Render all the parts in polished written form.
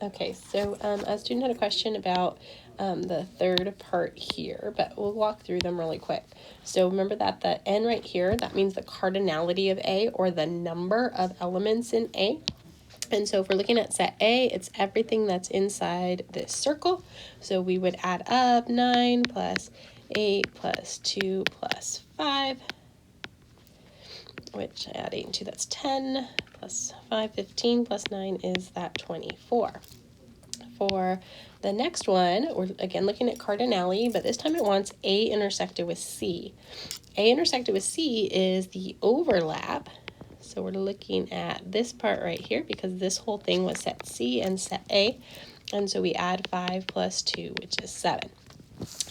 Okay, so a student had a question about the third part here, but we'll walk through them really quick. So remember that the n right here, that means the cardinality of A, or the number of elements in A. And so if we're looking at set A, it's everything that's inside this circle. So we would add up 9 plus 8 plus 2 plus 5, which I add 8 and 2, that's 10, plus 5, 15, plus 9 is that 24. For the next one, we're again looking at cardinality, but this time it wants A intersected with C. A intersected with C is the overlap. So we're looking at this part right here because this whole thing was set C and set A. And so we add 5 plus 2, which is 7.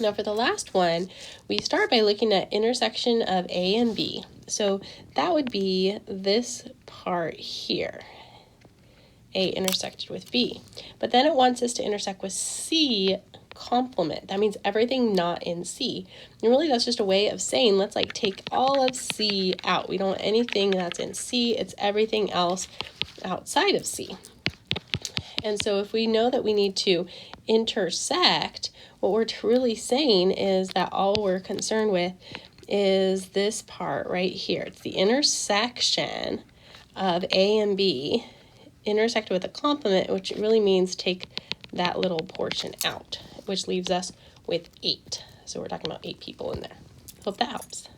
Now for the last one, we start by looking at intersection of A and B. So that would be this part here. A intersected with B. But then it wants us to intersect with C complement. That means everything not in C. And really that's just a way of saying, let's like take all of C out. We don't want anything that's in C. It's everything else outside of C. And so if we know that we need to intersect, what we're really saying is that all we're concerned with is this part right here. It's the intersection of A and B intersected with a complement, which really means take that little portion out, which leaves us with 8. So we're talking about 8 people in there. Hope that helps.